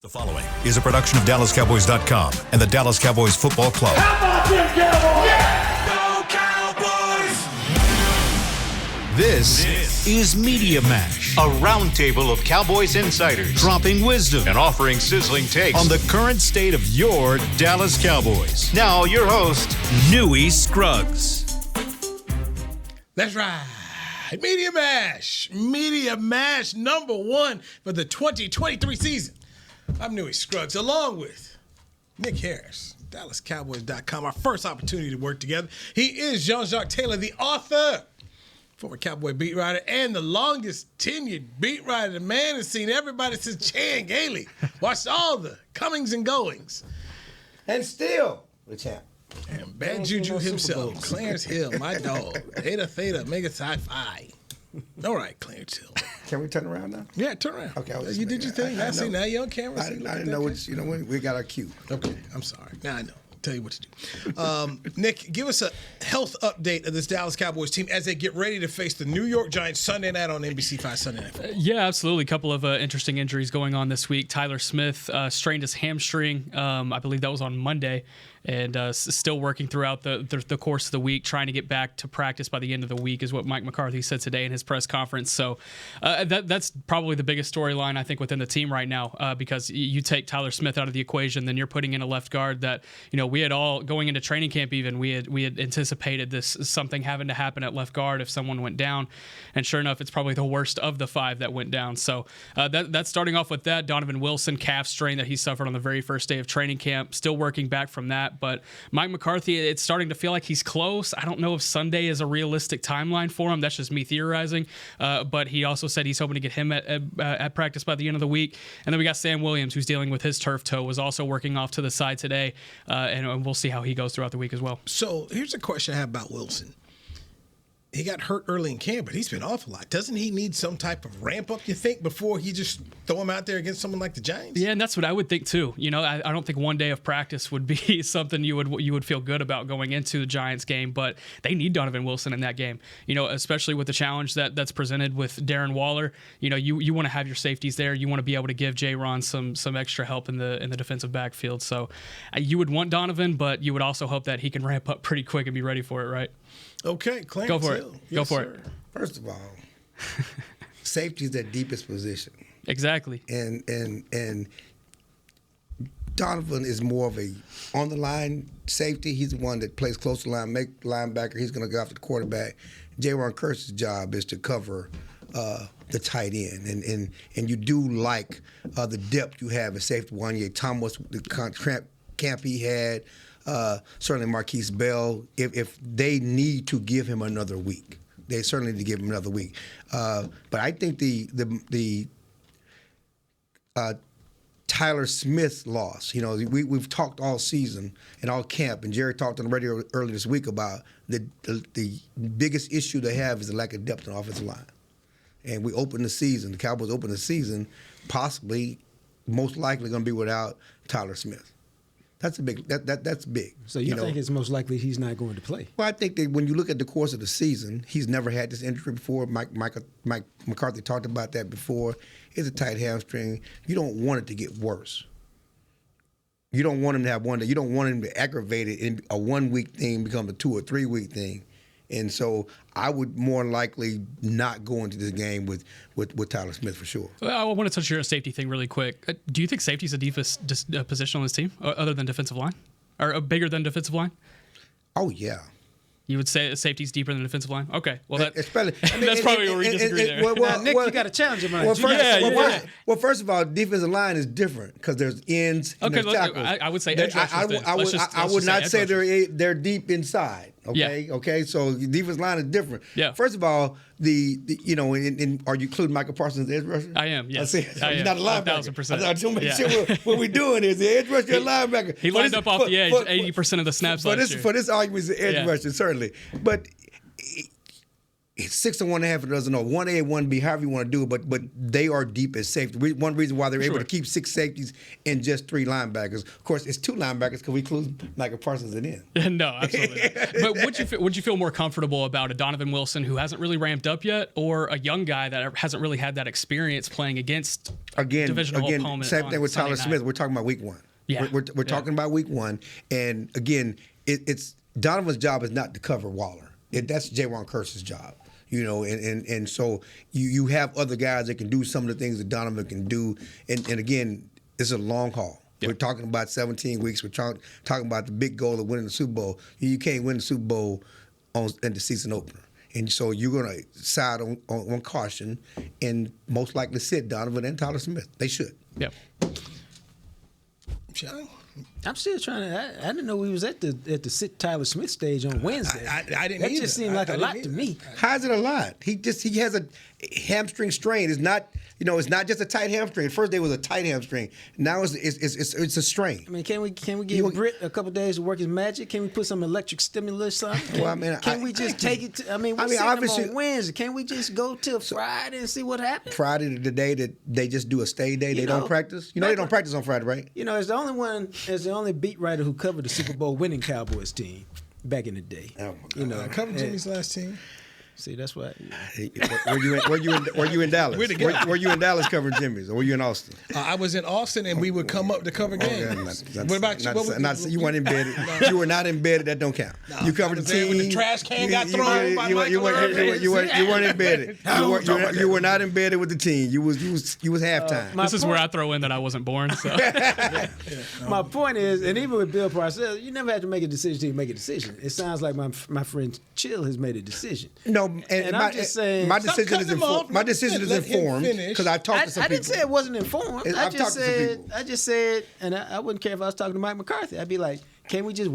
The following is a production of DallasCowboys.com and the Dallas Cowboys Football Club. How about them Cowboys? Yeah! Go Cowboys! This is Media Mash, a roundtable of Cowboys insiders dropping wisdom and offering sizzling takes on the current state of your Dallas Cowboys. Now, your host, Newy Scruggs. That's right. Media Mash. Media Mash number one for the 2023 season. I'm Newy Scruggs, along with Nick Harris, DallasCowboys.com. Our first opportunity to work together. He is Jean-Jacques Taylor, the author, former Cowboy beat writer, and the longest tenured beat writer. The man has seen everybody since Chan Gailey. Watched all the comings and goings. And still the champ. And Bad Juju himself, Clarence Hill, my dog. Theta, Mega Sci-Fi. All right, Clarence Hill. Can we turn around now? Yeah, turn around. Okay. You did your thing. I see. Now you're on camera. I didn't know what, we got our cue. Okay, I'm sorry. Now I know. Tell you what to do. Nick, give us a health update of this Dallas Cowboys team as they get ready to face the New York Giants Sunday night on NBC5 Sunday Night Football. Yeah, absolutely. A couple of interesting injuries going on this week. Tyler Smith strained his hamstring. I believe that was on Monday. And still working throughout the course of the week, trying to get back to practice by the end of the week is what Mike McCarthy said today in his press conference. So that's probably the biggest storyline, I think, within the team right now, because you take Tyler Smith out of the equation, then you're putting in a left guard that, we had all, going into training camp even, we had anticipated something having to happen at left guard if someone went down. And sure enough, it's probably the worst of the five that went down. So that's starting off with that. Donovan Wilson, calf strain that he suffered on the very first day of training camp, still working back from that. But Mike McCarthy, it's starting to feel like he's close. I don't know if Sunday is a realistic timeline for him. That's just me theorizing. But he also said he's hoping to get him at practice by the end of the week. And then we got Sam Williams, who's dealing with his turf toe, was also working off to the side today. And we'll see how he goes throughout the week as well. So here's a question I have about Wilson. He got hurt early in camp, but he's been off a lot. Doesn't he need some type of ramp up, you think, before he just throw him out there against someone like the Giants? Yeah, and that's what I would think too. I don't think one day of practice would be something you would feel good about going into the Giants game, but they need Donovan Wilson in that game. Especially with the challenge that's presented with Darren Waller. You want to have your safeties there. You want to be able to give J-Ron some extra help in the defensive backfield. So you would want Donovan, but you would also hope that he can ramp up pretty quick and be ready for it, right? Okay, Clarence Go for Hill. it. Go for it. First of all, safety is their deepest position. Exactly. And Donovan is more of a on the line safety. He's the one that plays close to line, make linebacker. He's going to go after the quarterback. J-Ron Kearse's job is to cover the tight end, and you do like the depth you have at safety. Wanye Thomas, the camp he had. Certainly Marquise Bell, if they need to give him another week, they certainly need to give him another week. But I think the Tyler Smith loss, we've talked all season and all camp, and Jerry talked on the radio earlier this week about the biggest issue they have is the lack of depth on the offensive line. And we opened the season, the Cowboys opened the season, possibly, most likely going to be without Tyler Smith. That's big. That's big. So you think it's most likely he's not going to play? Well, I think that when you look at the course of the season, he's never had this injury before. Mike McCarthy talked about that before. It's a tight hamstring. You don't want it to get worse. You don't want him to have one. You don't want him to aggravate it in a 1 week thing become a 2 or 3 week thing. And so I would more likely not go into this game with Tyler Smith for sure. Well, I want to touch your safety thing really quick. Do you think safety is the deepest position on this team, other than defensive line, or bigger than defensive line? Oh yeah. You would say safety's deeper than defensive line? Okay. Well, that's probably where we disagree there. Nick, you got to challenge him. Well, first of all, defensive line is different because there's ends and there's tackles. I would say edge rushers. I would not say they're deep inside. Okay. Yeah. Okay. So defensive line is different. Yeah. First of all, are you including Micah Parsons as edge rusher? I am. Yes. He's I am. not a linebacker. 1,000%. I want to make sure what we're doing is the edge rusher and linebacker. He lined up off the edge 80% of the snaps last year. For this argument, it's the edge rusher certainly, but. It's 6 and 1.5 doesn't know 1A and 1B, however you want to do it, but they are deep as safety. One reason why they're able to keep 6 safeties and just 3 linebackers. Of course, it's 2 linebackers because we include Micah Parsons in. No, absolutely not. But would you feel more comfortable about a Donovan Wilson who hasn't really ramped up yet, or a young guy that hasn't really had that experience playing against divisional opponent. Same thing with Sunday Tyler night. Smith. We're talking about week 1. Yeah. We're talking about week 1. And again, it's Donovan's job is not to cover Waller. That's Jaron Kearse's job. And so you have other guys that can do some of the things that Donovan can do. And again, it's a long haul. Yep. We're talking about 17 weeks. We're talking about the big goal of winning the Super Bowl. You can't win the Super Bowl in the season opener. And so you're going to side on caution and most likely sit Donovan and Tyler Smith. They should. Yep. I'm still trying to. I didn't know we was at the sit Tyler Smith stage on Wednesday. I didn't That either. just seemed like I a lot didn't to either. me. How's it a lot? He has a hamstring strain. It's not just a tight hamstring. The first day was a tight hamstring. Now it's a strain. I mean, can we give Britt a couple days to work his magic? Can we put some electric stimulus on? Can we just take it? Obviously on Wednesday. Can we just go till Friday and see what happens? Friday, the day that they just do a stay day, they don't practice. They don't practice on Friday, right? As the only beat writer who covered the Super Bowl winning Cowboys team back in the day. Oh my God. I covered Jimmy's last team. See, that's why. Were you in Dallas? We're together. Were you in Dallas covering Jimmy's, or were you in Austin? I was in Austin, and we would come up to cover games. What about you? You weren't embedded. You were not embedded. That don't count. You covered the team. When the trash can got thrown by Michael Irvin. You weren't embedded. You were not embedded with the team. You was halftime. This is where I throw in that I wasn't born. So. My point is, and even with Bill Parcells, you never have to make a decision till you make a decision. It sounds like my friend Chill has made a decision. No, and I'm just saying, my decision is informed. My decision is informed because I've talked to some people. I didn't say it wasn't informed. I've talked to some people. I just said, and I wouldn't care if I was talking to Mike McCarthy. I'd be like, can we just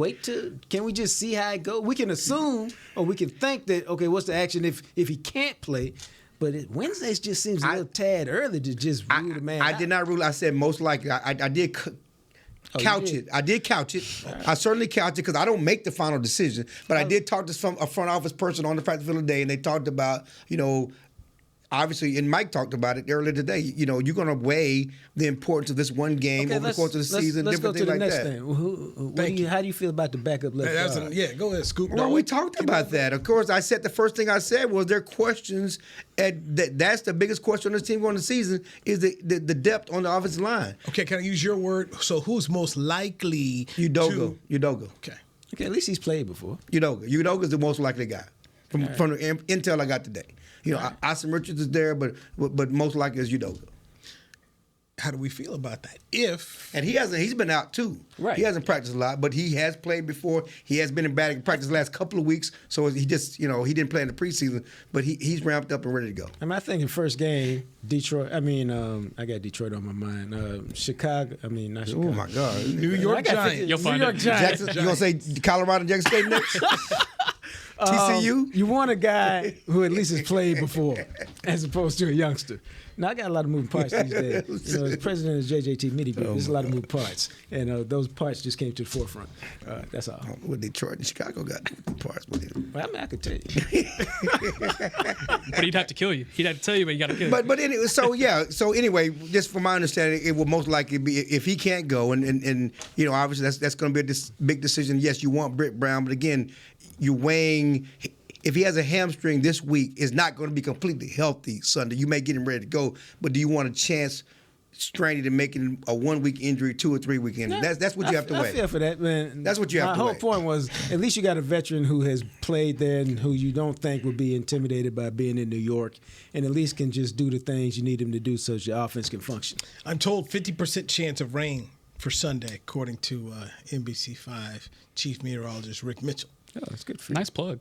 can we just see how it goes? We can assume or we can think that, okay, what's the action if he can't play? But Wednesdays just seems a little tad early to just rule the man out. I did not rule. I said most likely. I did couch it. I did couch it. Right. I certainly couch it because I don't make the final decision. But I did talk to a front office person on the practice field today, and they talked about, obviously, and Mike talked about it earlier today. You're going to weigh the importance of this one game over the course of the season. Let's go to the next that. thing. How do you feel about the backup left guard? Go ahead, Scoop. Well, we talked about that. Of course, the first thing I said was there are questions. That's the biggest question on this team going the season is the depth on the offensive line. Okay, can I use your word? So who's most likely Udoka. Okay, at least he's played before. Udoka is the most likely guy from the intel I got today. Austin Richards is there, but most likely is Udoka. How do we feel about that? He's been out too. Right. He hasn't practiced a lot, but he has played before. He has been in batting practice the last couple of weeks, so he just he didn't play in the preseason, but he's ramped up and ready to go. I think in first game, Detroit. I got Detroit on my mind. Chicago. Not Chicago. Oh my God, New York Giants. You'll find New York it. Giants. You gonna say Colorado and Jackson State next? TCU. You want a guy who at least has played before, as opposed to a youngster. Now, I got a lot of moving parts these days. The president of JJT Media Group, there's a lot of moving parts. And those parts just came to the forefront. That's all. Well, Detroit and Chicago got moving parts. Well, I could tell you. But he'd have to kill you. He'd have to tell you, but you got to kill you. But anyway, so anyway, just from my understanding, it will most likely be if he can't go, and obviously that's going to be a big decision. Yes, you want Britt Brown, but again, you're weighing. If he has a hamstring this week, is not going to be completely healthy Sunday. You may get him ready to go, but do you want a chance straining to making a 1 week injury, 2 or 3 week injury? That's what you have to weigh. I feel for that, man. That's what you have to weigh. My whole point was at least you got a veteran who has played there and who you don't think would be intimidated by being in New York, and at least can just do the things you need him to do so that your offense can function. I'm told 50% chance of rain for Sunday, according to NBC5 Chief Meteorologist Rick Mitchell. Oh, that's good for you. Nice plug.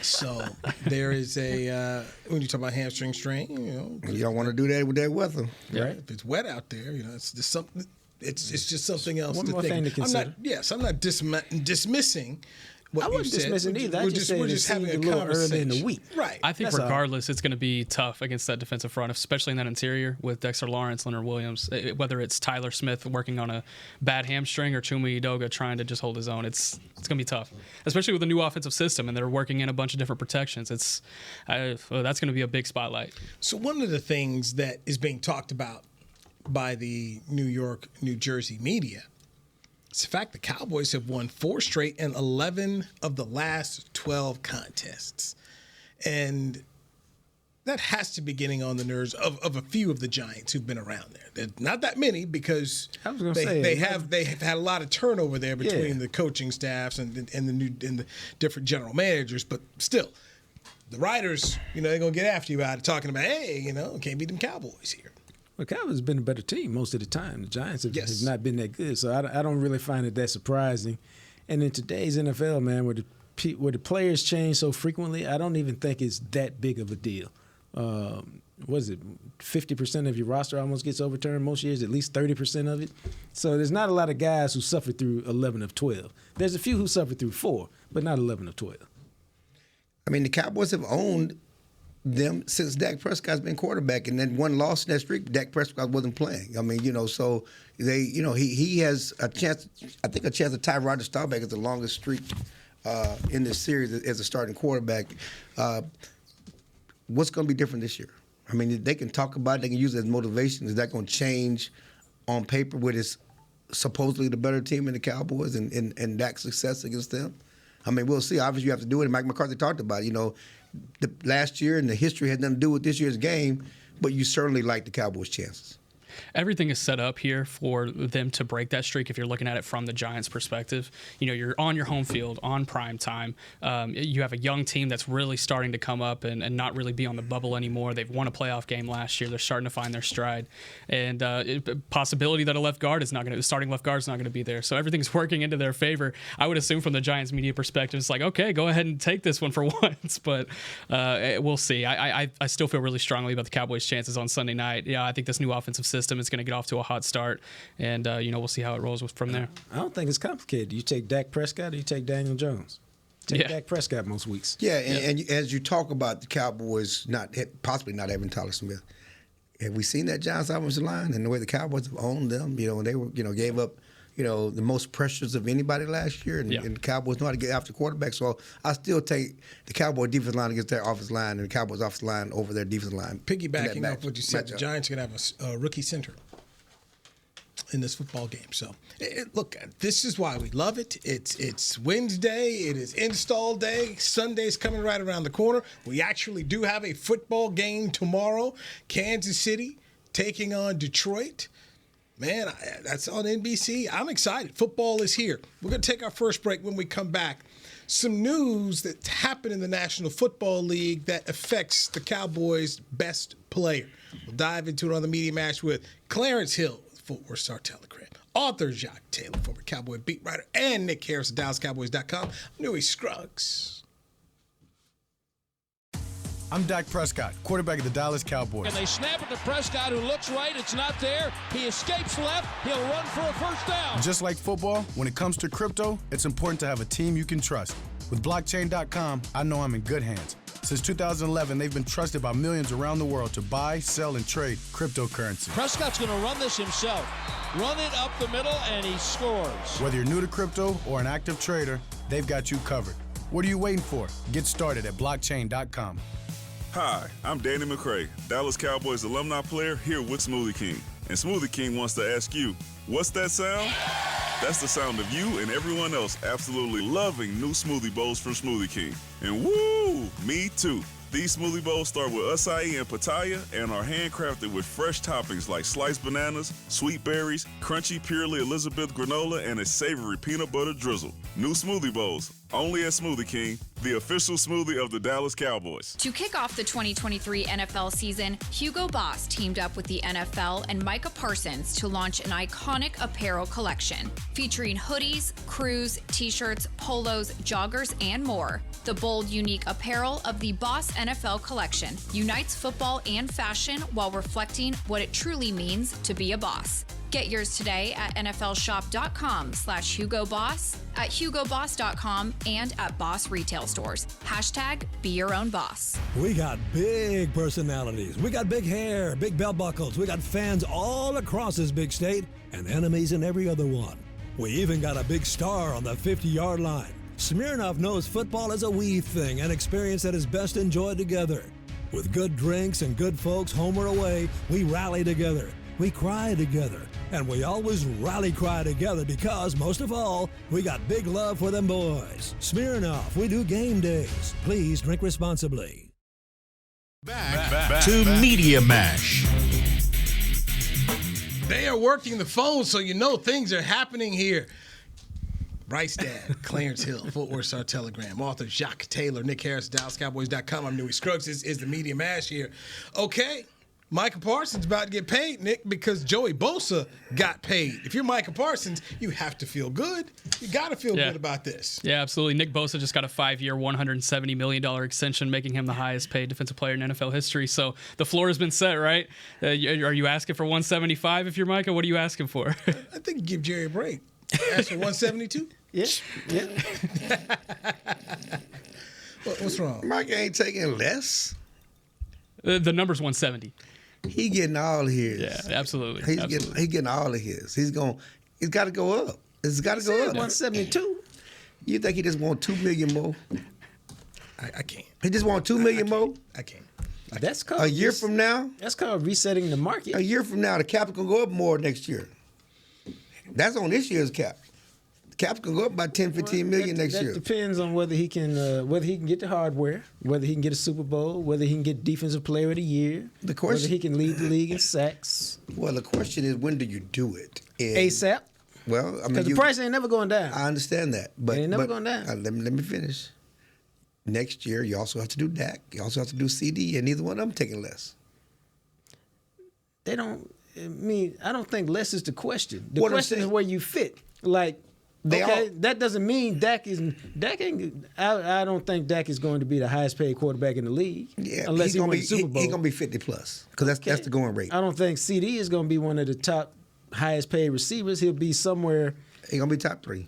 So there is when you talk about hamstring strain, you don't want to do that with that weather, right? If it's wet out there, it's just something. It's just something else. One more thing to consider. I'm not dismissing. I wasn't dismissing either. I just said we're just having a little early in the week. Right. I think regardless, it's going to be tough against that defensive front, especially in that interior with Dexter Lawrence, Leonard Williams. Whether it's Tyler Smith working on a bad hamstring or Chuma Edoga trying to just hold his own, it's going to be tough, especially with a new offensive system and they're working in a bunch of different protections. That's going to be a big spotlight. So one of the things that is being talked about by the New York, New Jersey media, it's the fact the Cowboys have won 4 straight and 11 of the last 12 contests. And that has to be getting on the nerves of a few of the Giants who've been around there. They're not that many because they have had a lot of turnover there between the coaching staffs and the different general managers. But still, the writers, they're gonna get after you about it, talking about, hey, can't beat them Cowboys here. Well, Cowboys has been a better team most of the time. The Giants have not been that good, so I don't really find it that surprising. And in today's NFL, man, where the players change so frequently, I don't even think it's that big of a deal. What is it? 50% of your roster almost gets overturned most years, at least 30% of it. So there's not a lot of guys who suffer through 11 of 12. There's a few who suffer through 4, but not 11 of 12. I mean, the Cowboys have owned them since Dak Prescott's been quarterback, and then one loss in that streak, Dak Prescott wasn't playing. I mean, so they, he has a chance. I think a chance to tie Roger Staubach as the longest streak in this series as a starting quarterback. What's going to be different this year? I mean, they can talk about it, they can use it as motivation. Is that going to change on paper with his supposedly the better team in the Cowboys and Dak's success against them? I mean, we'll see. Obviously, you have to do it. Mike McCarthy talked about it. The last year and the history had nothing to do with this year's game, but you certainly like the Cowboys' chances. Everything is set up here for them to break that streak if you're looking at it from the Giants' perspective. You're on your home field, on prime time. You have a young team that's really starting to come up and not really be on the bubble anymore. They've won a playoff game last year. They're starting to find their stride. And possibility that the starting left guard is not going to be there. So everything's working into their favor. I would assume from the Giants' media perspective, it's like, okay, go ahead and take this one for once. But we'll see. I still feel really strongly about the Cowboys' chances on Sunday night. Yeah, I think this new offensive system is going to get off to a hot start, and we'll see how it rolls from there. I don't think it's complicated. You take Dak Prescott or you take Daniel Jones. Take Dak Prescott most weeks. Yeah, and as you talk about the Cowboys possibly not having Tyler Smith, have we seen that Giants offensive line and the way the Cowboys have owned them? They were gave up the most pressures of anybody last year, and the Cowboys know how to get after quarterback. So I still take the Cowboy defensive line against their offensive line and the Cowboys offensive line over their defensive line. Piggybacking off what you said, the Giants are going to have a rookie center in this football game. So, look, this is why we love it. It's Wednesday. It is install day. Sunday's coming right around the corner. We actually do have a football game tomorrow. Kansas City taking on Detroit. Man, that's on NBC. I'm excited. Football is here. We're going to take our first break. When we come back, some news that's happened in the National Football League that affects the Cowboys' best player. We'll dive into it on the Media Mash with Clarence Hill, Fort Worth Star-Telegram, author Jacques Taylor, former Cowboy beat writer, and Nick Harris of DallasCowboys.com. Newy Scruggs. I'm Dak Prescott, quarterback of the Dallas Cowboys. And they snap it to Prescott, who looks right. It's not there. He escapes left. He'll run for a first down. Just like football, when it comes to crypto, it's important to have a team you can trust. With blockchain.com, I know I'm in good hands. Since 2011, they've been trusted by millions around the world to buy, sell, and trade cryptocurrency. Prescott's going to run this himself. Run it up the middle, and he scores. Whether you're new to crypto or an active trader, they've got you covered. What are you waiting for? Get started at blockchain.com. Hi, I'm Danny McCray, Dallas Cowboys alumni player here with Smoothie King. And Smoothie King wants to ask you, what's that sound? That's the sound of you and everyone else absolutely loving new smoothie bowls from Smoothie King. And woo, me too. These smoothie bowls start with acai and pitaya and are handcrafted with fresh toppings like sliced bananas, sweet berries, crunchy Purely Elizabeth granola, and a savory peanut butter drizzle. New smoothie bowls, only at Smoothie King, the official smoothie of the Dallas Cowboys. To kick off the 2023 NFL season, Hugo Boss teamed up with the NFL and Micah Parsons to launch an iconic apparel collection featuring hoodies, crews, t-shirts, polos, joggers, and more. The bold, unique apparel of the Boss NFL collection unites football and fashion while reflecting what it truly means to be a boss. Get yours today at nflshop.com/HugoBoss, at HugoBoss.com, and at Boss retail stores. #Be your own boss. We got big personalities. We got big hair, big belt buckles. We got fans all across this big state and enemies in every other one. We even got a big star on the 50-yard line. Smirnoff knows football is a we thing, an experience that is best enjoyed together. With good drinks and good folks home or away, we rally together. We cry together, and we always rally cry together because, most of all, we got big love for them boys. Smirnoff, we do game days. Please drink responsibly. Back to Media Mash. They are working the phone, so you know things are happening here. Bryce Dad, Clarence Hill, Fort Worth Star Telegram, author Jacques Taylor, Nick Harris, DallasCowboys.com. I'm Newey Scruggs. This is the Media Mash here. Okay, Micah Parsons about to get paid, Nick, because Joey Bosa got paid. If you're Micah Parsons, you have to feel good. You got to feel good about this. Yeah, absolutely. Nick Bosa just got a 5-year, $170 million extension, making him the highest paid defensive player in NFL history. So the floor has been set, right? Are you asking for 175 if you're Micah? What are you asking for? I think give Jerry a break. Ask for 172? Yeah. What's wrong? Micah ain't taking less. The number's 170. He getting all his. Yeah, absolutely. He's getting all of his. It's got to go up. It's got to go up. 172. You think he just want $2 million more? I can't. He just want $2 million more? I can't. That's called A year from now? That's called resetting the market. A year from now, the cap can go up more next year. That's on this year's cap. Cap can go up by 10, 15 million next year. That depends on whether he can get the hardware, whether he can get a Super Bowl, whether he can get Defensive Player of the Year, whether he can lead the league in sacks. Well, the question is, when do you do it? ASAP. Well, I mean, because the price ain't never going down. I understand that, but it ain't never going down. Let me finish. Next year, you also have to do Dak. You also have to do CeeDee, and neither one of them taking less. They don't. I mean, I don't think less is the question. The question is where you fit. Like. That doesn't mean Dak ain't. I don't think Dak is going to be the highest paid quarterback in the league. Yeah, unless he wins the Super Bowl. He's going to be 50 plus because that's the going rate. I don't think CeeDee is going to be one of the top highest paid receivers. He'll be somewhere. He's going to be top 3.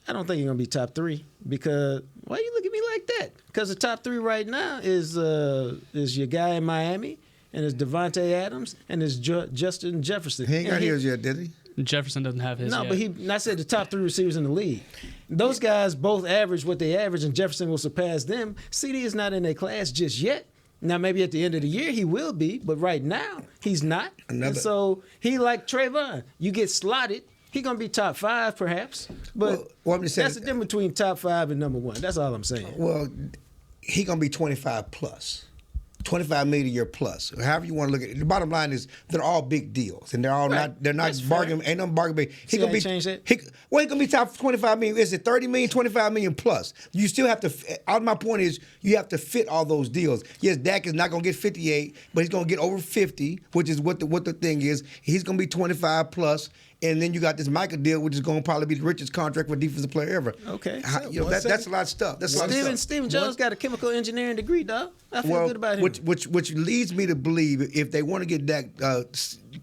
I don't think he's going to be top 3 because why you look at me like that? Because the top 3 right now is your guy in Miami and it's Devontae Adams and it's Justin Jefferson. He ain't got his yet, did he? Jefferson doesn't have his yet. But I said the top 3 receivers in the league. Those guys both average what they average, and Jefferson will surpass them. CeeDee is not in their class just yet. Now, maybe at the end of the year he will be, but right now he's not. And so he like Trayvon. You get slotted, he's going to be top 5 perhaps. But I'm just saying, that's the difference between top 5 and number 1. That's all I'm saying. Well, he's going to be 25 plus. $25 million a year plus. However you want to look at it. The bottom line is they're all big deals, and they're all not bargain. Ain't no bargain. He gonna be change that. He gonna be top 25 million. Is it 30 million, 25 million plus? You still have to. All my point is you have to fit all those deals. Yes, Dak is not gonna get 58, but he's gonna get over 50, which is what the thing is. He's gonna be 25 plus. And then you got this Micah deal, which is going to probably be the richest contract for defensive player ever. Okay. That's a lot of stuff. Steven Jones got a chemical engineering degree, dog. I feel good about him. Which leads me to believe if they want to get Dak,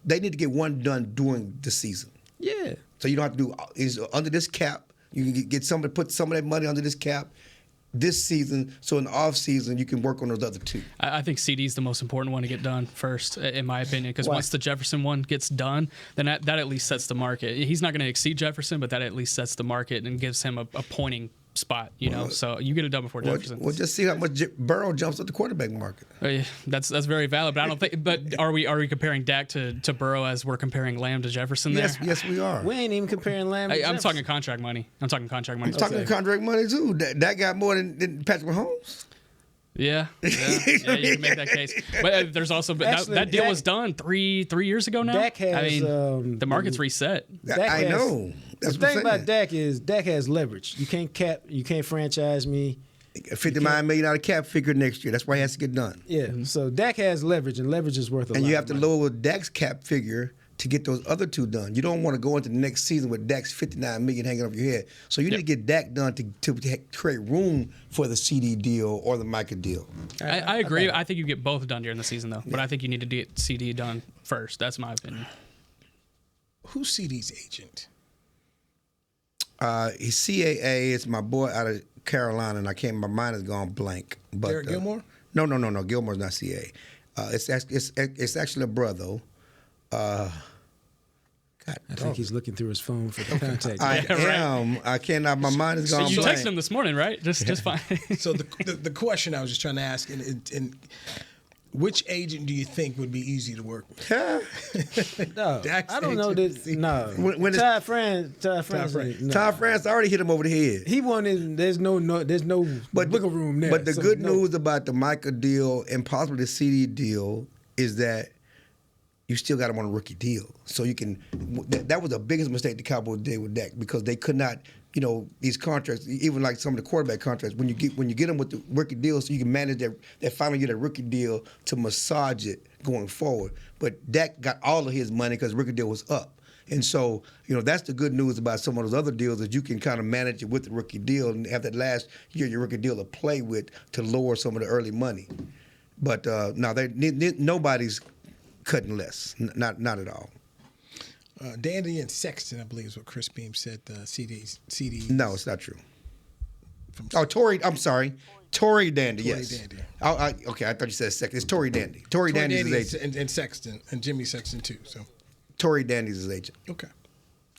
they need to get one done during the season. Yeah. So you don't have to do is under this cap. You can get somebody put some of that money under this cap this season, so in the off season you can work on those other 2. I think CD is the most important one to get done first, in my opinion, because once the Jefferson one gets done, then that at least sets the market. He's not going to exceed Jefferson, but that at least sets the market and gives him a pointing spot, so you get it done before Jefferson. We'll just see how much Burrow jumps at the quarterback market. That's very valid, but I don't think. But are we comparing Dak to Burrow as we're comparing Lamb to Jefferson? There, yes, we are. We ain't even comparing Lamb. I'm talking contract money. I'm talking contract contract money too. That got more than Patrick Mahomes. Yeah, you can make that case. But there's also that deal was done three years ago now. Dak has, the market's reset. I know. The thing about Dak is Dak has leverage. You can't franchise me. $59 million cap figure next year. That's why he has to get done. Yeah. So Dak has leverage, and leverage is worth a lot. And you have to lower Dak's cap figure to get those other 2 done. You don't want to go into the next season with Dak's $59 million hanging over your head. So you need to get Dak done to create room for the CeeDee deal or the Micah deal. I agree. I think you get both done during the season, though. But I think you need to get CeeDee done first. That's my opinion. Who's CeeDee's agent? He's CAA. It's my boy out of Carolina, and my mind has gone blank. But Derek Gilmore? No. Gilmore's not CAA. It's actually a brother. I think he's looking through his phone for the contact. I am. I cannot. My mind is gone. You blank. texted him this morning, right? Just fine. So the question I was just trying to ask, and Which agent do you think would be easy to work with? No, I don't know this. No, Todd France already hit him over the head. He wanted. There's no wiggle room there. But the good news about the Micah deal and possibly the CeeDee deal is that you still got him on a rookie deal, so you can. That was the biggest mistake the Cowboys did with Dak because they could not. These contracts, even like some of the quarterback contracts, when you get them with the rookie deal, so you can manage that final year, that rookie deal to massage it going forward. But Dak got all of his money because the rookie deal was up. And so, that's the good news about some of those other deals is you can kind of manage it with the rookie deal and have that last year your rookie deal to play with to lower some of the early money. But no, nobody's cutting less, not at all. Dandy and Sexton, I believe, is what Chris Beam said. CDs. No, it's not true. Tory. I'm sorry, Tory Dandy. Tory yes. Dandy. Okay, I thought you said Sexton. It's Tory Dandy. Tory Dandy is his agent. And Sexton and Jimmy Sexton too. So Tory Dandy is his agent. Okay.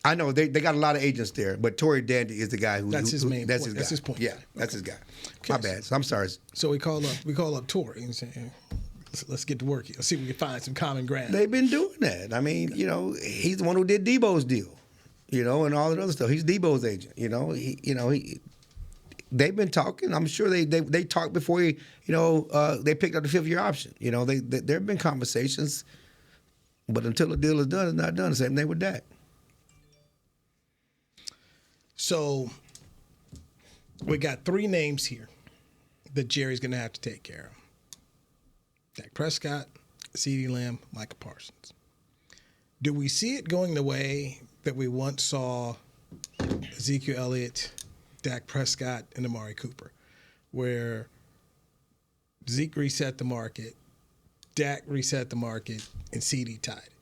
I know they got a lot of agents there, but Tory Dandy is the guy who. That's his main. That's point. his guy. That's his point. Yeah, that's his guy. Okay. My bad. So I'm sorry. So we call up Tory and say, let's get to work here. Let's see if we can find some common ground. They've been doing that. I mean, he's the one who did Debo's deal, and all that other stuff. He's Debo's agent. They've been talking. I'm sure they talked before they picked up the 5th-year option. There have been conversations, but until the deal is done, it's not done. The same thing with that. So we got 3 names here that Jerry's going to have to take care of. Dak Prescott, CeeDee Lamb, Micah Parsons. Do we see it going the way that we once saw Ezekiel Elliott, Dak Prescott, and Amari Cooper, where Zeke reset the market, Dak reset the market, and CeeDee tied it?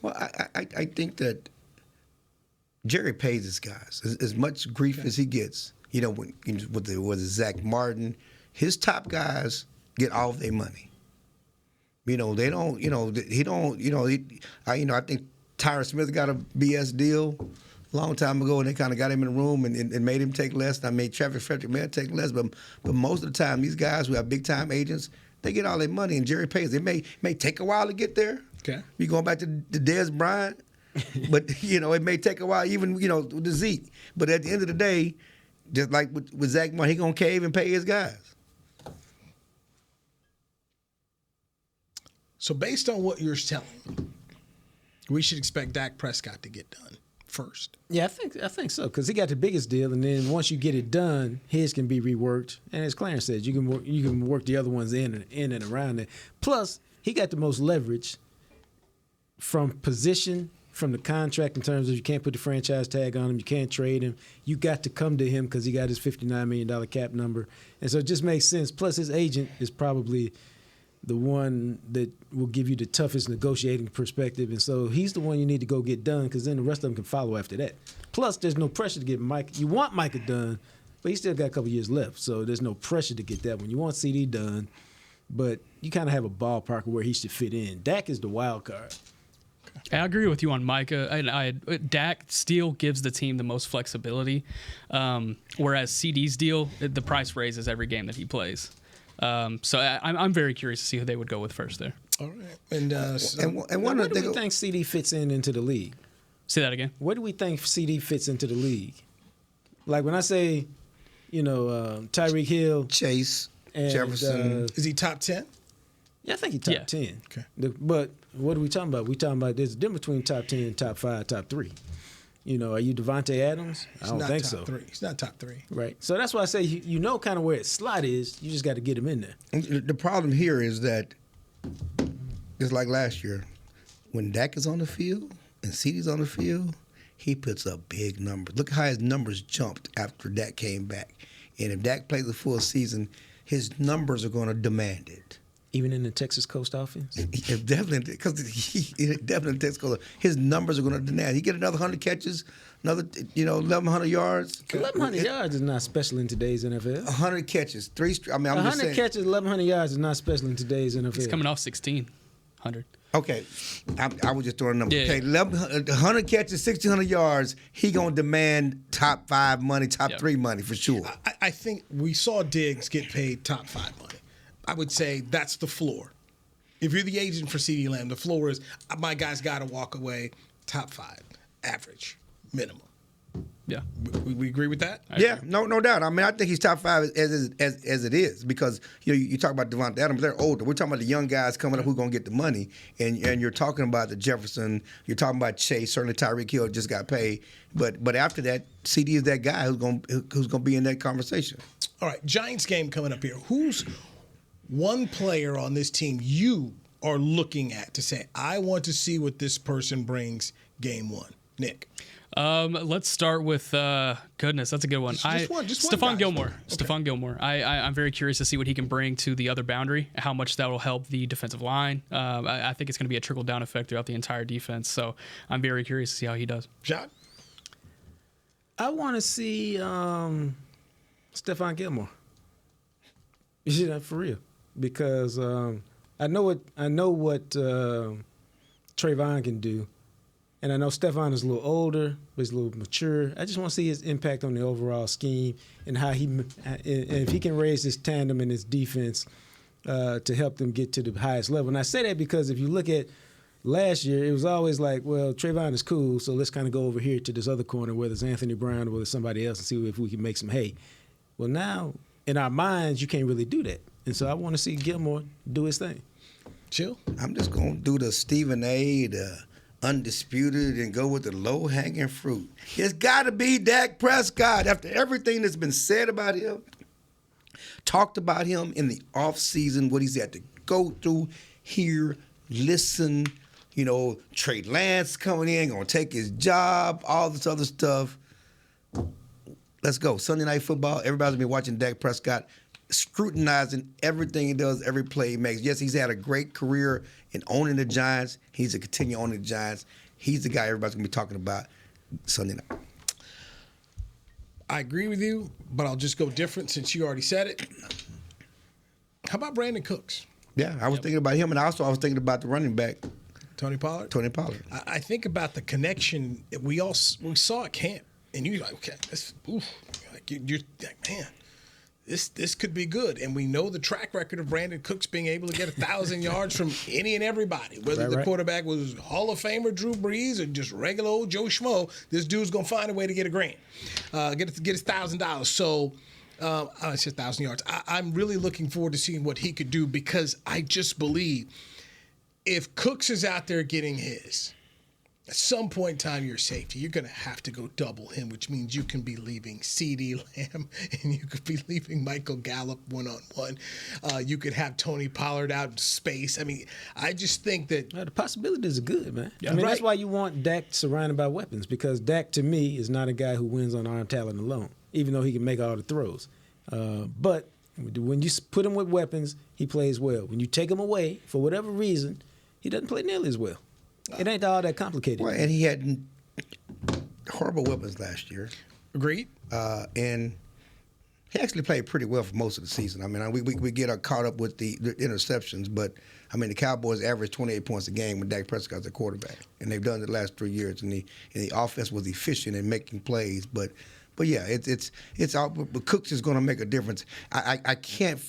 Well, I think that Jerry pays his guys. As much grief as he gets, with Zach Martin, his top guys get all of their money. They don't, he don't, I think Tyron Smith got a BS deal a long time ago, and they kind of got him in the room and made him take less. I made Travis Frederick may take less, but most of the time, these guys who have big-time agents, they get all their money, and Jerry pays. It may take a while to get there. Okay. You going back to Dez Bryant, but, it may take a while, even, with the Zeke. But at the end of the day, just like with Zach Martin, he going to cave and pay his guys. So based on what you're telling me, we should expect Dak Prescott to get done first. Yeah, I think so because he got the biggest deal, and then once you get it done, his can be reworked. And as Clarence says, you can work the other ones in and around it. Plus, he got the most leverage from position, from the contract in terms of you can't put the franchise tag on him, you can't trade him. You got to come to him because he got his $59 million cap number, and so it just makes sense. Plus, his agent is probably the one that will give you the toughest negotiating perspective. And so he's the one you need to go get done because then the rest of them can follow after that. Plus, there's no pressure to get Mike. You want Micah done, but he still got a couple years left. So there's no pressure to get that one. You want CeeDee done, but you kind of have a ballpark where he should fit in. Dak is the wild card. I agree with you on Micah. Dak still gives the team the most flexibility, whereas CD's deal, the price raises every game that he plays. So I'm very curious to see who they would go with first there. All right. And one of the things, think CD fits into the league? Say that again. Where do we think CD fits into the league? Like when I say, Tyreek Hill, Chase, and, Jefferson, is he top 10? Yeah, I think he's top 10. Okay. But what are we talking about? We talking about there's a difference between top 10, top 5, top 3. Are you Devontae Adams? I don't think so. He's not top 3. Right. So that's why I say kind of where his slot is. You just got to get him in there. The problem here is that, just like last year, when Dak is on the field and CeeDee's on the field, he puts up big numbers. Look how his numbers jumped after Dak came back. And if Dak plays the full season, his numbers are going to demand it. Even in the Texas Coast offense? Definitely, because definitely Texas Coast. His numbers are going to demand. He get another 100 catches, another 1,100 yards. 1,100 yards is not special in today's NFL. 100 catches, 3. I mean, I'm 100 just saying. catches, 1,100 yards is not special in today's NFL. He's coming off 1,600. Okay, I was just throwing a number. Yeah. Okay, 100 catches, 1,600 yards. He gonna demand top 5 money, top 3 money for sure. I think we saw Diggs get paid top 5 money. I would say that's the floor. If you're the agent for CeeDee Lamb, the floor is my guy's got to walk away top 5, average, minimum. Yeah, we agree with that. Yeah, no doubt. I mean, I think he's top 5 as it is because you talk about Devontae Adams, they're older. We're talking about the young guys coming up who's going to get the money, and you're talking about the Jefferson. You're talking about Chase. Certainly, Tyreek Hill just got paid, but after that, CD is that guy who's going to be in that conversation. All right, Giants game coming up here. Who's one player on this team you are looking at to say, I want to see what this person brings game 1? Nick. Let's start with goodness. That's a good one. Just one Stephon guy. Gilmore. Okay. Stephon Gilmore. I'm very curious to see what he can bring to the other boundary. How much that will help the defensive line. I think it's going to be a trickle down effect throughout the entire defense. So I'm very curious to see how he does. John. I want to see Stephon Gilmore. For real, because I know what Trayvon can do. And I know Stephon is a little older, but he's a little mature. I just want to see his impact on the overall scheme and how and if he can raise his tandem and his defense to help them get to the highest level. And I say that because if you look at last year, it was always like, well, Trayvon is cool, so let's kind of go over here to this other corner, whether it's Anthony Brown or whether it's somebody else, and see if we can make some hay. Well, now, in our minds, you can't really do that. And so I want to see Gilmore do his thing. Chill. I'm just going to do the Stephen A., the undisputed, and go with the low-hanging fruit. It's got to be Dak Prescott. After everything that's been said about him, talked about him in the offseason, what he's had to go through, hear, listen, Trey Lance coming in, going to take his job, all this other stuff. Let's go. Sunday Night Football, everybody's been watching Dak Prescott, scrutinizing everything he does, every play he makes. Yes, he's had a great career in owning the Giants. He's a continue owning the Giants. He's the guy everybody's going to be talking about Sunday night. I agree with you, but I'll just go different since you already said it. How about Brandon Cooks? Yeah, I was thinking about him, and also I was thinking about the running back. Tony Pollard? I think about the connection that we saw at camp. And you're like, okay, you're like, man, this could be good. And we know the track record of Brandon Cooks being able to get 1,000 yards from any and everybody. Whether the quarterback was Hall of Famer Drew Brees or just regular old Joe Schmo, this dude's going to find a way to get $1,000, get his $1,000. So it's just 1,000 yards. I'm really looking forward to seeing what he could do because I just believe if Cooks is out there getting his, at some point in time, your safety, you're going to have to go double him, which means you can be leaving CeeDee Lamb and you could be leaving Michael Gallup one-on-one. You could have Tony Pollard out in space. I mean, I just think that the possibilities are good, man. Yeah, that's why you want Dak surrounded by weapons, because Dak, to me, is not a guy who wins on arm talent alone, even though he can make all the throws. But when you put him with weapons, he plays well. When you take him away, for whatever reason, he doesn't play nearly as well. It ain't all that complicated. Well, and he had horrible weapons last year. Agreed. And he actually played pretty well for most of the season. I mean, we get caught up with the interceptions, but, I mean, the Cowboys averaged 28 points a game with Dak Prescott as a quarterback, and they've done it the last 3 years, and the offense was efficient in making plays. But yeah, it's all. But Cooks is going to make a difference. I can't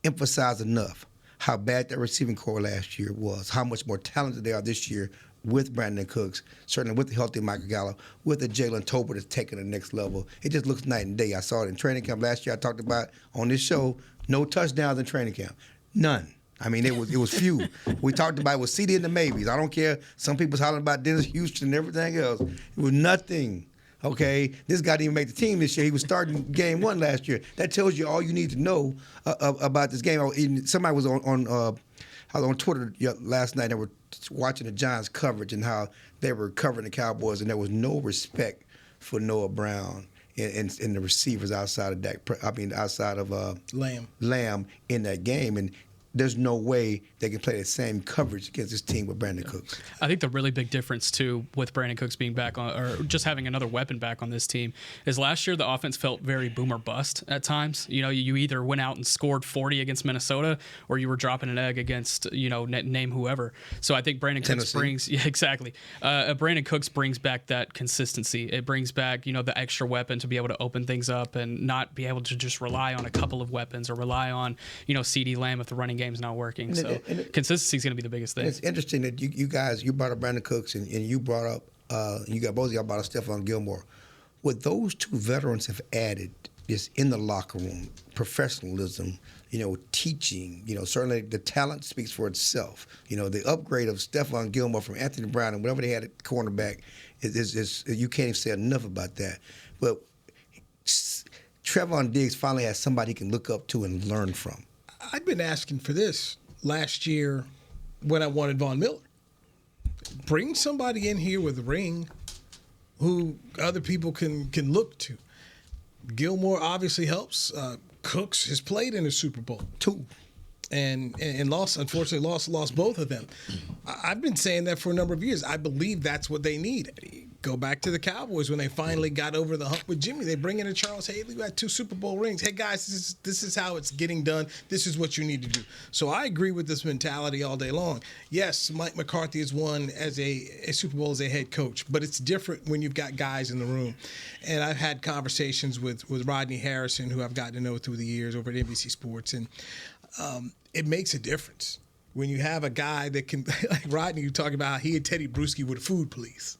emphasize enough how bad that receiving core last year was, how much more talented they are this year with Brandon Cooks, certainly with the healthy Michael Gallup, with the Jalen Tolbert that's taking the next level. It just looks night and day. I saw it in training camp last year. I talked about on this show, no touchdowns in training camp. None. I mean, it was few. We talked about it with CeeDee and the maybes. I don't care. Some people's hollering about Dennis Houston and everything else. It was nothing. Okay, this guy didn't even make the team this year. He was starting game 1 last year. That tells you all you need to know about this game. Somebody was on Twitter last night. They were watching the Giants coverage and how they were covering the Cowboys, and there was no respect for Noah Brown and the receivers outside of Lamb in that game. And there's no way they can play the same coverage against this team with Brandon Cooks. I think the really big difference, too, with Brandon Cooks being back on, or just having another weapon back on this team, is last year the offense felt very boom or bust at times. You either went out and scored 40 against Minnesota, or you were dropping an egg against, name whoever. So I think Brandon Cooks brings, Brandon Cooks brings back that consistency. It brings back, the extra weapon to be able to open things up and not be able to just rely on a couple of weapons or rely on, CeeDee Lamb if the running game's not working. So consistency is going to be the biggest thing. It's interesting that you guys brought up Brandon Cooks and you brought up both of y'all brought up Stephon Gilmore. What those two veterans have added is in the locker room, professionalism, teaching, certainly the talent speaks for itself. The upgrade of Stephon Gilmore from Anthony Brown and whatever they had at cornerback is you can't even say enough about that. But Trevon Diggs finally has somebody he can look up to and learn from. I'd been asking for this last year when I wanted Von Miller. Bring somebody in here with a ring who other people can look to. Gilmore obviously helps. Cooks has played in the Super Bowl too, and unfortunately lost both of them. I've been saying that for a number of years. I believe that's what they need. Go back to the Cowboys when they finally got over the hump with Jimmy. They bring in a Charles Haley who had 2 Super Bowl rings. Hey guys, this is how it's getting done. This is what you need to do. So I agree with this mentality all day long. Yes, Mike McCarthy has won as a Super Bowl as a head coach, but it's different when you've got guys in the room. And I've had conversations with Rodney Harrison, who I've gotten to know through the years over at NBC Sports, and it makes a difference when you have a guy that can, like Rodney, you talk about how he and Teddy Bruschi were the food police.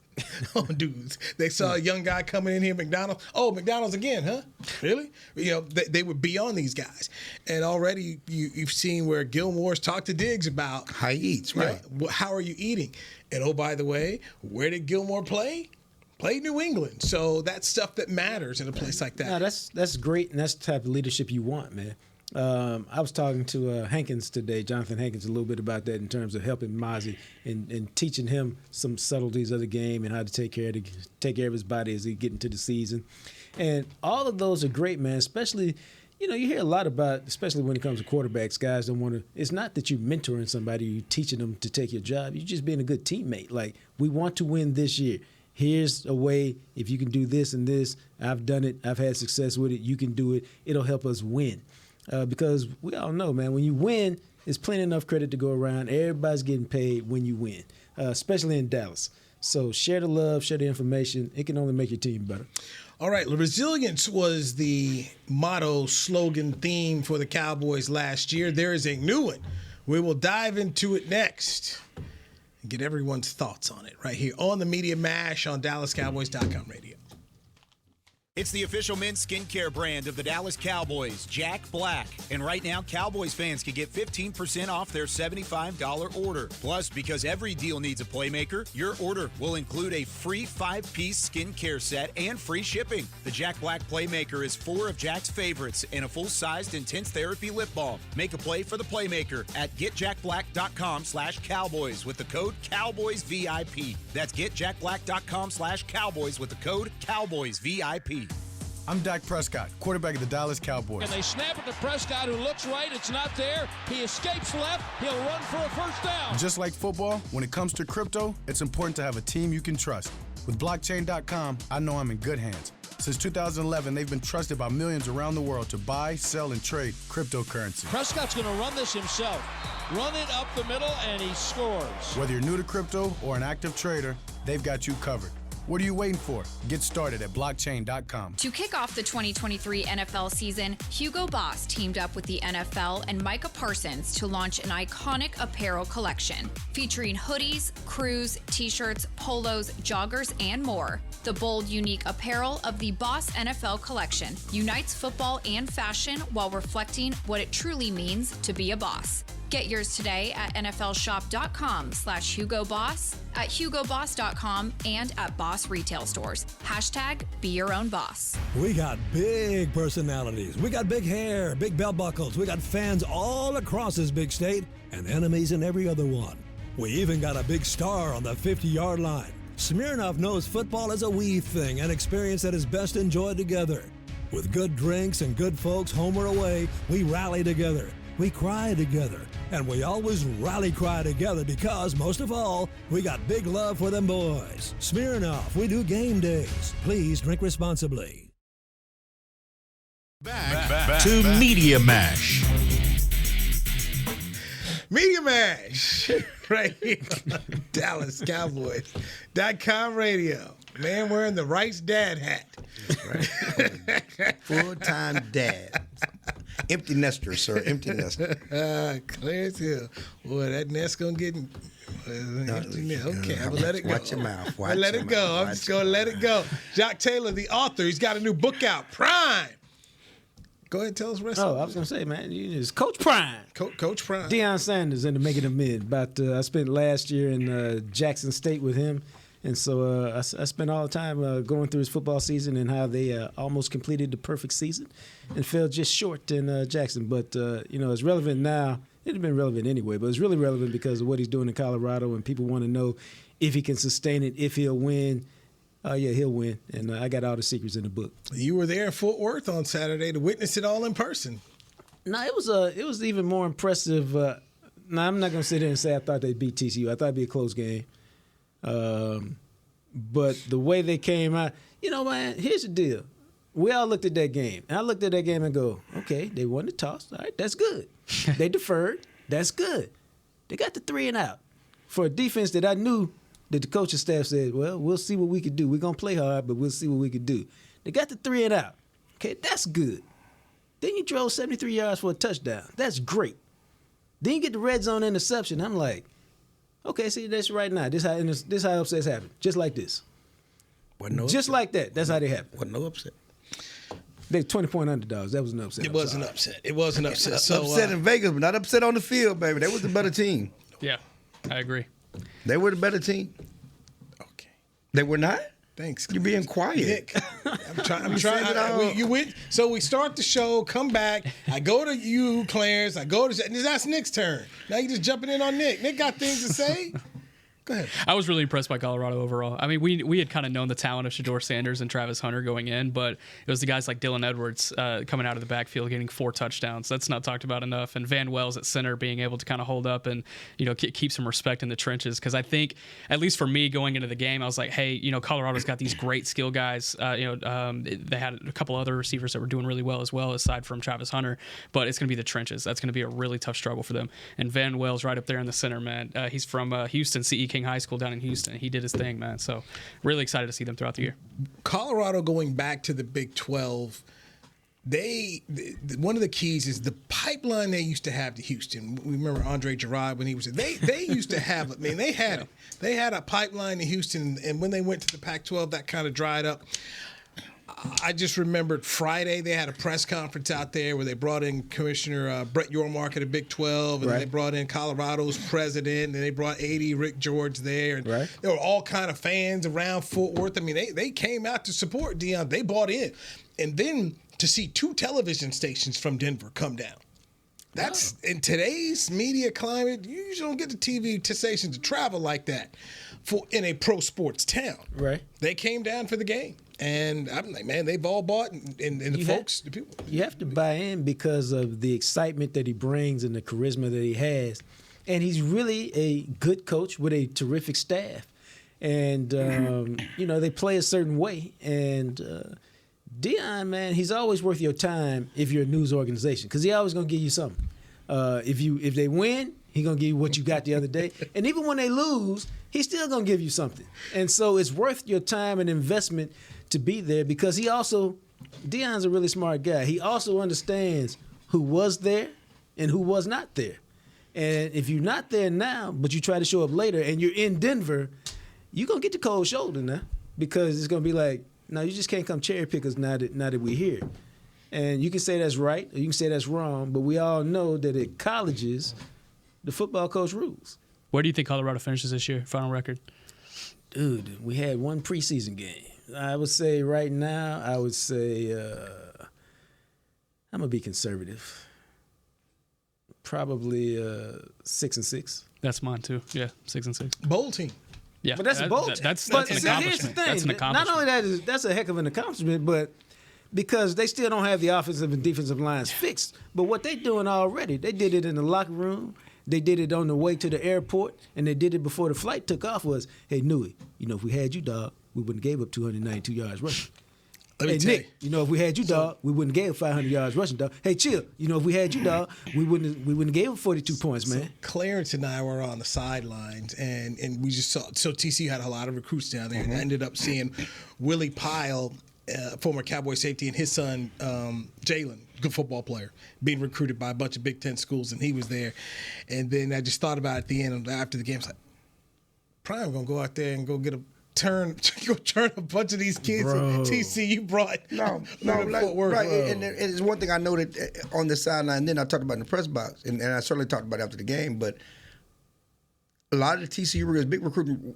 Oh, dudes. They saw a young guy coming in here, McDonald's. Oh, McDonald's again, huh? Really? They would be on these guys. And already you've seen where Gilmore's talked to Diggs about how he eats, right? How are you eating? And oh, by the way, where did Gilmore play? Played New England. So that's stuff that matters in a place like that. No, that's great, and that's the type of leadership you want, man. I was talking to Hankins today, Jonathan Hankins, a little bit about that in terms of helping Mozzie and teaching him some subtleties of the game and how to take care of his body as he get into the season. And all of those are great, man, especially, you hear a lot about, especially when it comes to quarterbacks, guys don't want to, it's not that you're mentoring somebody, you're teaching them to take your job. You're just being a good teammate. Like, we want to win this year. Here's a way, if you can do this and this, I've done it, I've had success with it, you can do it, it'll help us win. Because we all know, man, when you win, there's plenty enough credit to go around. Everybody's getting paid when you win, especially in Dallas. So share the love, share the information. It can only make your team better. All right, resilience was the motto, slogan, theme for the Cowboys last year. There is a new one. We will dive into it next and get everyone's thoughts on it right here on the Media Mash on DallasCowboys.com radio. It's the official men's skincare brand of the Dallas Cowboys, Jack Black. And right now, Cowboys fans can get 15% off their $75 order. Plus, because every deal needs a playmaker, your order will include a free 5-piece skincare set and free shipping. The Jack Black Playmaker is 4 of Jack's favorites and a full-sized intense therapy lip balm. Make a play for the playmaker at getjackblack.com/Cowboys with the code CowboysVIP. That's getjackblack.com/Cowboys with the code CowboysVIP. I'm Dak Prescott, quarterback of the Dallas Cowboys. And they snap it to Prescott, who looks right. It's not there. He escapes left. He'll run for a first down. Just like football, when it comes to crypto, it's important to have a team you can trust. With blockchain.com, I know I'm in good hands. Since 2011, they've been trusted by millions around the world to buy, sell, and trade cryptocurrency. Prescott's going to run this himself. Run it up the middle, and he scores. Whether you're new to crypto or an active trader, they've got you covered. What are you waiting for? Get started at blockchain.com. To kick off the 2023 NFL season, Hugo Boss teamed up with the NFL and Micah Parsons to launch an iconic apparel collection featuring hoodies, crews, t-shirts, polos, joggers, and more. The bold, unique apparel of the Boss NFL collection unites football and fashion while reflecting what it truly means to be a boss. Get yours today at nflshop.com/HugoBoss, at HugoBoss.com, and at Boss retail stores. #Be your own boss. We got big personalities. We got big hair, big belt buckles. We got fans all across this big state and enemies in every other one. We even got a big star on the 50-yard line. Smirnoff knows football is a we thing, an experience that is best enjoyed together. With good drinks and good folks home or away, we rally together. We cry together, and we always rally cry together because, most of all, we got big love for them boys. Smirnoff, we do game days. Please drink responsibly. Back to Media Mash. Media Mash, right here on DallasCowboys.com radio. Man wearing the Rice Dad hat. Right. Full-time dad. Empty nester, sir. Empty nester. Clarence Hill. Boy, that nest going to get empty nest. Okay, I'm going to let it go. Watch your mouth. I let it go. I'm just going to let it go. Jock Taylor, the author, he's got a new book out, Prime. Go ahead and tell us the rest of it. I was going to say, man, it's Coach Prime. Coach Prime. Deion Sanders in the Making Them Men. I spent last year in Jackson State with him. And so I spent all the time going through his football season and how they almost completed the perfect season and fell just short in Jackson. But, it's relevant now. It had been relevant anyway, but it's really relevant because of what he's doing in Colorado, and people want to know if he can sustain it, if he'll win. Yeah, he'll win. And I got all the secrets in the book. You were there in Fort Worth on Saturday to witness it all in person. No, it was even more impressive. I'm not going to sit there and say I thought they'd beat TCU. I thought it'd be a close game. But the way they came out, man, here's the deal. We all looked at that game. And I looked at that game and go, okay, they won the toss. All right, that's good. They deferred. That's good. They got the 3 and out. For a defense that I knew that the coaching staff said, well, we'll see what we could do. We're going to play hard, but we'll see what we could do. They got the 3 and out. Okay, that's good. Then you drove 73 yards for a touchdown. That's great. Then you get the red zone interception. I'm like, okay, see, that's right now. This how upsets happen. Just like this. Just like that. That's how they happen. Wasn't no upset. They're 20-point underdogs. That was an upset. It was an upset. It was an upset. So, upset in Vegas, but not upset on the field, baby. They was the better team. Yeah, I agree. They were the better team. Okay. They were not? Thanks. You're being quiet. Nick, I'm trying. You went. So we start the show, come back. I go to you, Clarence. I go to that's Nick's turn. Now you just jumping in on Nick. Nick got things to say. Go ahead. I was really impressed by Colorado overall. I mean, we had kind of known the talent of Shedeur Sanders and Travis Hunter going in, but it was the guys like Dylan Edwards coming out of the backfield getting 4 touchdowns. That's not talked about enough. And Van Wells at center being able to kind of hold up and keep some respect in the trenches. Because I think, at least for me going into the game, I was like, hey, Colorado's got these great skill guys. They had a couple other receivers that were doing really well as well, aside from Travis Hunter. But it's going to be the trenches. That's going to be a really tough struggle for them. And Van Wells right up there in the center, man. He's from Houston, C.E. King High School down in Houston. He did his thing, man. So really excited to see them throughout the year. Colorado going back to the Big 12, one of the keys is the pipeline they used to have to Houston. We remember Andre Gerard when he was there. They used to have it. I mean, they had it. They had a pipeline to Houston, and when they went to the Pac-12, that kind of dried up. I just remembered Friday they had a press conference out there where they brought in Commissioner Brett Yormark of the Big 12, and they brought in Colorado's president, and they brought AD Rick George there. And there were all kind of fans around Fort Worth. I mean, they came out to support Deion. They bought in. And then to see 2 television stations from Denver come down. That's in today's media climate, you usually don't get the TV stations to travel like that in a pro sports town. Right. They came down for the game. And I'm like, man, they've all bought, and the folks, the people. You have to buy in because of the excitement that he brings and the charisma that he has. And he's really a good coach with a terrific staff. And, they play a certain way. And Deion, man, he's always worth your time if you're a news organization because he's always going to give you something. If they win, he's going to give you what you got the other day. And even when they lose, he's still going to give you something. And so it's worth your time and investment to be there because Deion's a really smart guy. He also understands who was there and who was not there. And if you're not there now, but you try to show up later and you're in Denver, you're going to get the cold shoulder now because it's going to be like, no, you just can't come cherry pick us now that we're here. And you can say that's right or you can say that's wrong, but we all know that at colleges, the football coach rules. Where do you think Colorado finishes this year, final record? Dude, we had one preseason game. I would say right now, I'm going to be conservative. Probably 6-6. That's mine too. Yeah, 6-6. Bold team. Yeah, but that's a bold team. That's an accomplishment. Here's the thing. That's an accomplishment. Not only that's a heck of an accomplishment, but because they still don't have the offensive and defensive lines fixed. But what they're doing already, they did it in the locker room. They did it on the way to the airport, and they did it before the flight took off was, hey, Newey, if we had you, dog, we wouldn't have gave up 292 yards rushing. Hey, Nick, if we had you, dog, we wouldn't have gave up 500 yards rushing, dog. Hey, Chill, if we had you, dog, we wouldn't have gave up 42 points, man. So Clarence and I were on the sidelines, and we just saw – so TCU had a lot of recruits down there, and I ended up seeing Willie Pyle former Cowboy safety, and his son, Jalen, good football player, being recruited by a bunch of Big Ten schools, and he was there. And then I just thought about it at the end, after the game, I was like, Prime going to go out there and go turn a bunch of these kids that TCU brought. No, right. And it's one thing I noted on the sideline, and then I talked about in the press box, and I certainly talked about it after the game, but a lot of the TCU recruits, big recruiting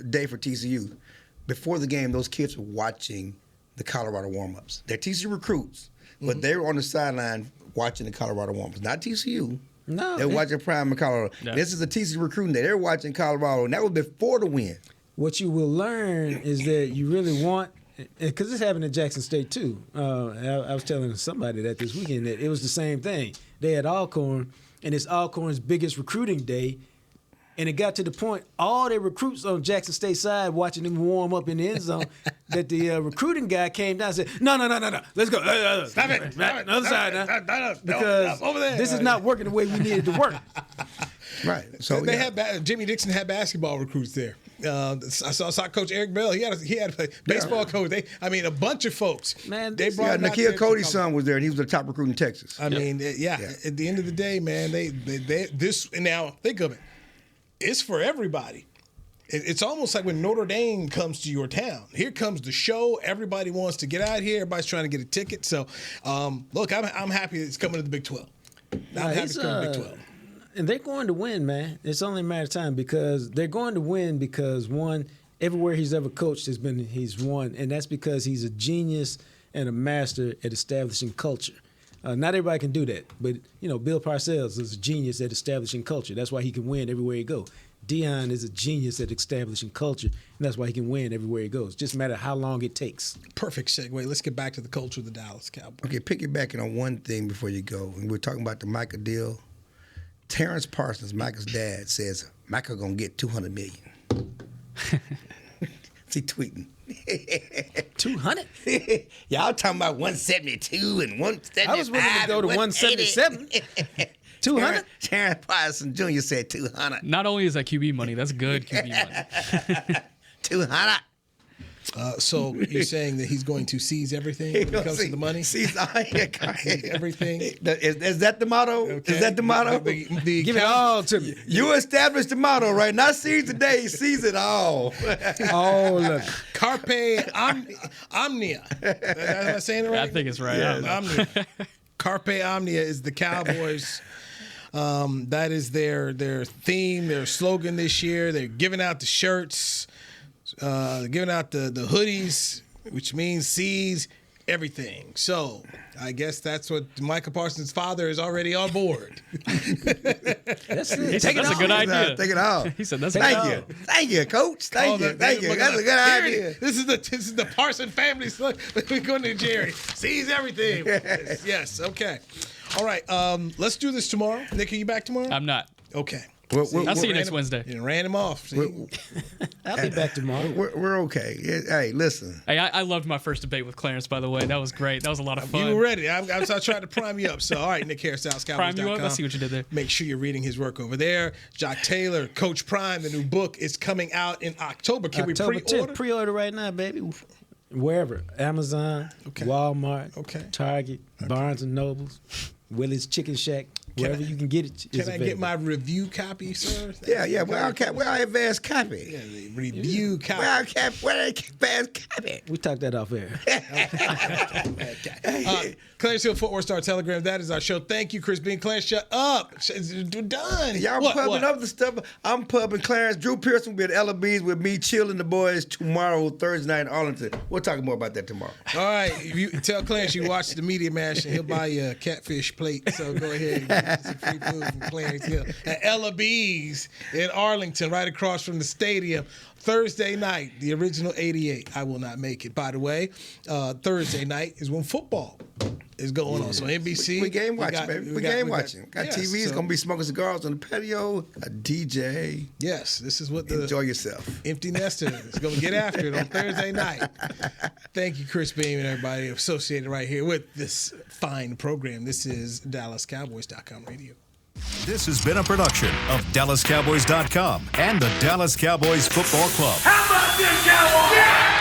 day for TCU. Before the game, those kids were watching the Colorado warm-ups. They're TCU recruits, but they were on the sideline watching the Colorado warm-ups. Not TCU. No. They're watching Prime in Colorado. Yeah. This is a TCU recruiting day. They're watching Colorado, and that was before the win. What you will learn is that you really want, because this happened at Jackson State too. I was telling somebody that this weekend that it was the same thing. They had Alcorn, and it's Alcorn's biggest recruiting day. And it got to the point, all their recruits on Jackson State side watching them warm up in the end zone, that the recruiting guy came down and said, no, let's go. Stop it. Another side now. Because over there. this is not working the way we need it to work. Right. So they had Jimmy Dixon had basketball recruits there. I saw Coach Eric Bell. He had a baseball coach. A bunch of folks. Man, they brought Nakia Cody's son was there, and he was the top recruit in Texas. At the end of the day, man, they this now think of it. It's for everybody. It's almost like when Notre Dame comes to your town. Here comes the show. Everybody wants to get out here. Everybody's trying to get a ticket. So, look, I'm happy it's coming to the Big 12. I'm happy it's coming to the Big 12. And they're going to win, man. It's only a matter of time because they're going to win because, one, everywhere he's ever coached he's won, and that's because he's a genius and a master at establishing culture. Not everybody can do that, but Bill Parcells is a genius at establishing culture. That's why he can win everywhere he goes. Deion is a genius at establishing culture, and that's why he can win everywhere he goes. Just matter how long it takes. Perfect segue. Let's get back to the culture of the Dallas Cowboys. Okay, piggybacking on one thing before you go, and we're talking about the Micah deal. Terrence Parsons, Micah's dad, says Micah gonna get $200 million. Is he tweeting? 200? Y'all talking about 172 and 175. I was willing to go to 177. 200? Terrence Parsons Jr. said 200. Not only is that QB money, that's good QB money. 200. So you're saying that he's going to seize everything when it comes to the money? Seize everything? Is that the motto? Okay. Is that the motto? Give it all to me. You established the motto, right? Not seize the day, seize it all. Oh, look. Carpe omnia. Am I saying it right? I think it's right. Omnia. Carpe omnia is the Cowboys. That is their theme, their slogan this year. They're giving out the shirts. Giving out the hoodies, which means seize everything. So I guess that's what Micah Parsons' father is already on board. That's it. That's a good idea. Take it all. He said that's Thank you, Coach. Thank you. That's a good idea. This is the Parson family. We're going to Jerry. Seize everything. Yes. Okay. All right. Let's do this tomorrow. Nick, are you back tomorrow? I'm not. Okay. I'll see you next Wednesday. You ran him off. I'll be back tomorrow. We're okay. Hey, listen. Hey, I loved my first debate with Clarence, by the way. That was great. That was a lot of fun. You were ready. I tried to prime you up. So, all right, Nick Harris, DallasCowboys.com. Prime you up? I see what you did there. Make sure you're reading his work over there. Jock Taylor, Coach Prime, the new book is coming out in October. Can October we pre-order? 10th. Pre-order right now, baby. Wherever. Amazon, Walmart, Target, Barnes & Nobles, Willie's Chicken Shack. Wherever you can get it. Can I get my review copy, sir? Yeah. Where our advanced copy? Yeah, the review copy. Where our advanced copy? We talked that off air. Clarence Hill, Fort Worth Star Telegram. That is our show. Thank you, Chris Bean. Clarence, shut up. We're done. Y'all pubbing up the stuff. I'm pubbing Clarence. Drew Pearson will be at Ella B's with me, chilling the boys tomorrow, Thursday night in Arlington. We'll talk more about that tomorrow. All right. You tell Clarence you watch the Media Mash and he'll buy you a catfish plate. So go ahead and get some free food from Clarence Hill at Ella B's in Arlington, right across from the stadium. Thursday night, the original 88. I will not make it, by the way. Thursday night is when football is going on. So NBC. We game watching, baby. We game watching. Got TVs, going to be smoking cigars on the patio, a DJ. Yes, this is what the enjoy yourself. Empty nester is going to get after it on Thursday night. Thank you, Chris Beam and everybody associated right here with this fine program. This is DallasCowboys.com radio. This has been a production of DallasCowboys.com and the Dallas Cowboys Football Club. How about this, Cowboys? Yeah!